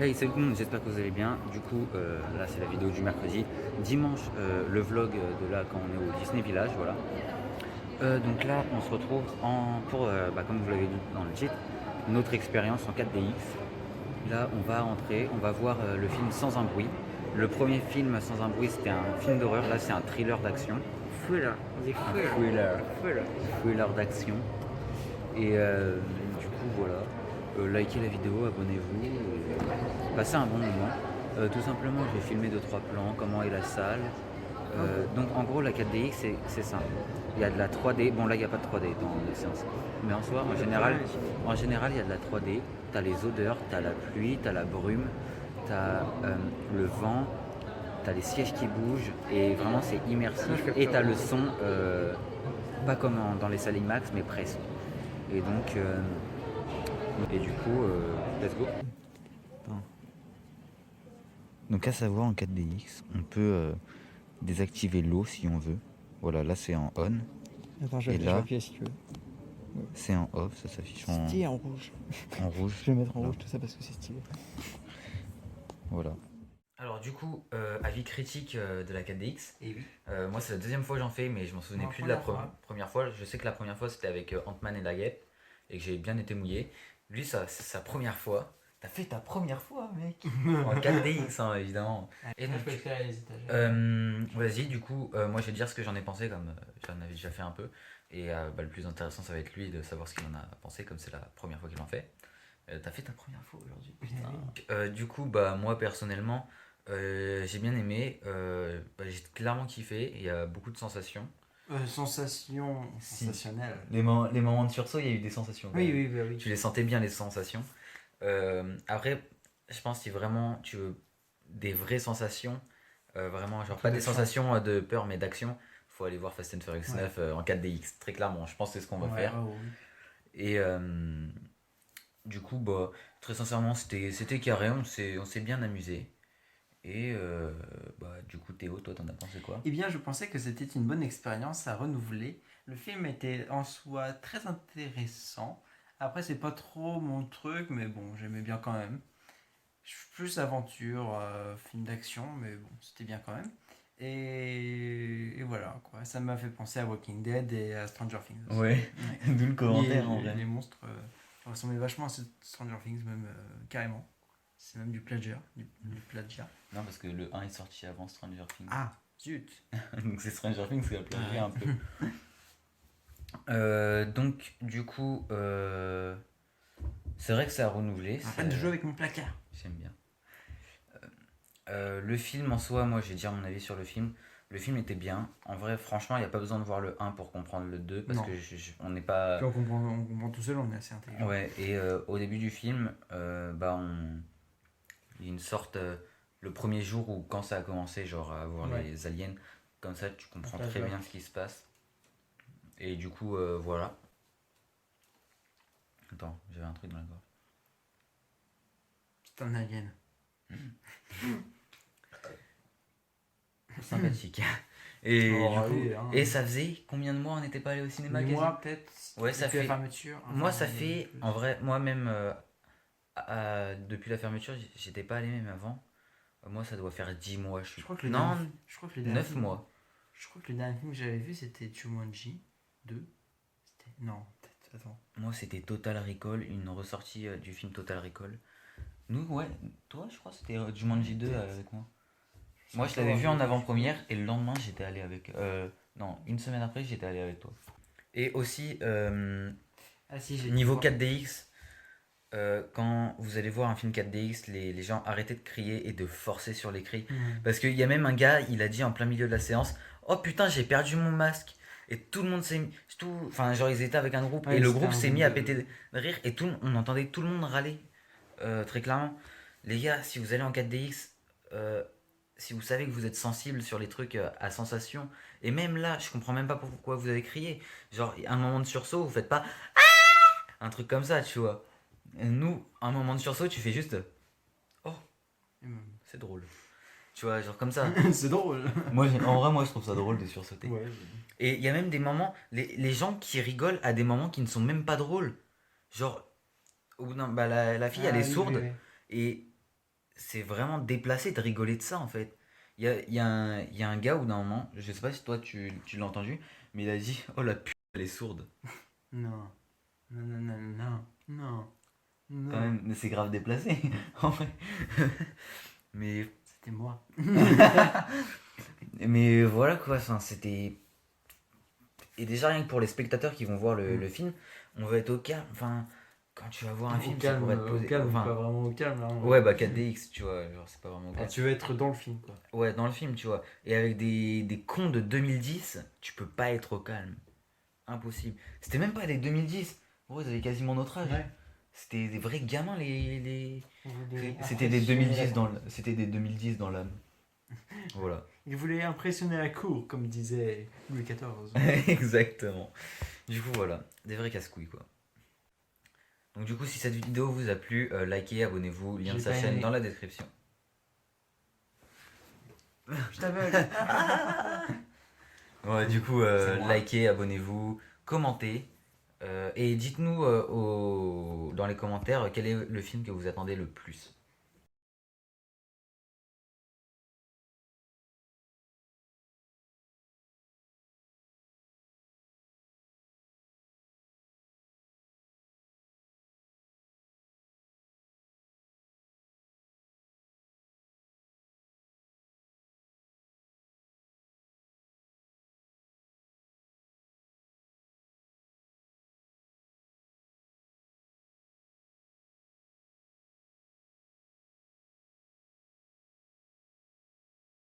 Hey, salut tout le monde, j'espère que vous allez bien. Du coup, là c'est la vidéo du mercredi. Dimanche, le vlog de là quand on est au Disney Village, voilà. Donc là, on se retrouve pour, comme vous l'avez dit dans le titre, notre expérience en 4DX. Là, on va entrer, on va voir le film Sans un bruit. Le premier film Sans un bruit, c'était un film d'horreur. Là, c'est un thriller d'action. Thriller, on dit Un thriller. thriller d'action. Et du coup, voilà. Likez la vidéo, abonnez-vous, passez un bon moment. Tout simplement, je vais filmer 2-3 plans, comment est la salle. Donc en gros, la 4DX, c'est simple. Il y a de la 3D. Bon, là, il n'y a pas de 3D dans les séances. Mais en soi, en général, il y a de la 3D. Tu as les odeurs, tu as la pluie, tu as la brume, tu as le vent, tu as les sièges qui bougent. Et vraiment, c'est immersif. Et tu as le son, pas comme dans les salles IMAX, mais presque. Et donc, du coup, let's go. Donc à savoir en 4DX, on peut désactiver l'eau si on veut. Voilà, là c'est en on. Attends, je Et vais là, appuyer si tu veux. c'est en off, ça s'affiche en, Stylé en rouge. en rouge. Je vais mettre en Là. rouge tout ça parce que c'est stylé. Voilà. Alors du coup, avis critique de la 4DX. Et oui. Moi c'est la deuxième fois que j'en fais, mais je m'en souvenais plus de la première fois. Je sais que la première fois c'était avec Ant-Man et la guêpe, et que j'ai bien été mouillé. Lui, ça, c'est sa première fois. T'as fait ta première fois, mec. En 4DX, hein, évidemment. Et donc, les étagères. vas-y, du coup, moi je vais dire ce que j'en ai pensé, comme j'en avais déjà fait un peu. Et le plus intéressant, ça va être lui de savoir ce qu'il en a pensé, comme c'est la première fois qu'il en fait. T'as fait ta première fois aujourd'hui, putain. Du coup, moi personnellement, j'ai bien aimé. J'ai clairement kiffé. Il y a beaucoup de sensations. Sensationnelle. Les moments de sursaut, il y a eu des sensations. Oui. Tu les sentais bien, les sensations. Après, je pense que si vraiment tu veux des vraies sensations, vraiment, genre pas des sensations de peur mais d'action, faut aller voir Fast and Furious 9 en 4DX, très clairement. Je pense que c'est ce qu'on va faire. Et du coup, très sincèrement, c'était carré, on s'est bien amusé. Et du coup, Théo, toi, t'en as pensé quoi? Eh bien, je pensais que c'était une bonne expérience à renouveler. Le film était en soi très intéressant. Après, c'est pas trop mon truc, mais bon, j'aimais bien quand même. Plus aventure, film d'action, mais bon, c'était bien quand même. Et voilà, quoi. Ça m'a fait penser à Walking Dead et à Stranger Things aussi. Ouais, d'où le commentaire en vrai. Les monstres ressemblaient vachement à Stranger Things, même carrément. C'est même du plagiat. Du plagiat. Non, parce que le 1 est sorti avant Stranger Things. Ah, zut. Donc c'est Stranger Things qui a plagié un peu. Donc, du coup, c'est vrai que ça a renouvelé. Arrête de jouer avec mon placard. J'aime bien. Le film en soi, moi je vais dire mon avis sur le film. Le film était bien. En vrai, franchement, il n'y a pas besoin de voir le 1 pour comprendre le 2 parce Non. que on n'est pas. Puis on comprend tout seul, on est assez intelligent. Ouais, et au début du film, il y a une sorte. Le premier jour où, quand ça a commencé, genre à voir les aliens, comme ça tu comprends très bien ce qui se passe. Et du coup, voilà. Attends, j'avais un truc dans la gorge. C'est un alien. Sympathique. Et et ça faisait combien de mois on n'était pas allé au cinéma? Moi peut-être. Ouais, ça fait. La fermeture. Moi, ça fait. En vrai, moi-même, depuis la fermeture, j'étais pas allé même avant. Moi, ça doit faire 10 mois. Je crois que non, je crois que le 9 mois. Je crois que le dernier film que j'avais vu c'était Jumanji 2. Non, peut-être. Attends. Moi, c'était Total Recall, une ressortie du film Total Recall. Nous, ouais, toi, je crois que c'était Jumanji 2 avec moi. Moi, je l'avais vu en avant-première et le lendemain, j'étais allé avec. Non, une semaine après, j'étais allé avec toi. Et aussi, niveau 4DX, quand vous allez voir un film 4DX, les gens arrêtez de crier et de forcer sur les cris. Parce qu'il y a même un gars, il a dit en plein milieu de la séance: oh putain, j'ai perdu mon masque. Et tout le monde s'est mis. Enfin, genre, ils étaient avec un groupe et le groupe s'est mis à péter de rire et on entendait tout le monde râler. Très clairement. Les gars, si vous allez en 4DX, si vous savez que vous êtes sensible sur les trucs à sensation, et même là, je comprends même pas pourquoi vous avez crié. Genre, un moment de sursaut, vous faites pas un truc comme ça, tu vois. Nous, un moment de sursaut, tu fais juste oh, c'est drôle. Tu vois, genre comme ça. C'est drôle. En vrai, moi, je trouve ça drôle de sursauter. Ouais. Et il y a même des moments, les gens qui rigolent à des moments qui ne sont même pas drôles. Genre, au bout d'un, la fille, elle est sourde. Et c'est vraiment déplacé de rigoler de ça en fait. Il y a un gars où d'un moment, je sais pas si toi tu l'as entendu, mais il a dit oh la pute, elle est sourde. Non. Non, non, non, non, non, Quand non. même, mais c'est grave déplacé en vrai. Mais, C'était moi. mais voilà quoi, enfin, c'était. Et déjà, rien que pour les spectateurs qui vont voir Mm. le film, on va être au calme. Enfin, quand tu vas voir un film, c'est pour être Au posé. calme, pas Enfin, vraiment au calme. Hein. ouais, bah 4DX, tu vois, genre c'est pas vraiment au Ah, calme. tu veux être dans le film, quoi. Ouais, dans le film, tu vois. Et avec des cons de 2010, tu peux pas être au calme. Impossible. C'était même pas des 2010. Gros, ils avaient quasiment notre âge. Ouais. C'était des vrais gamins, les. Il voulait C'était des impressionner la 2010 cour. c'était des 2010 dans l'âme. Voilà. Il voulait impressionner la cour, comme disait Louis XIV. Exactement. Du coup, voilà. Des vrais casse-couilles, quoi. Donc, du coup, si cette vidéo vous a plu, likez, abonnez-vous. Lien de J'ai sa pas chaîne aimé. dans la description. Je t'aveugle. Ouais, du coup, C'est moi. likez, abonnez-vous, commentez. Et dites-nous dans les commentaires quel est le film que vous attendez le plus.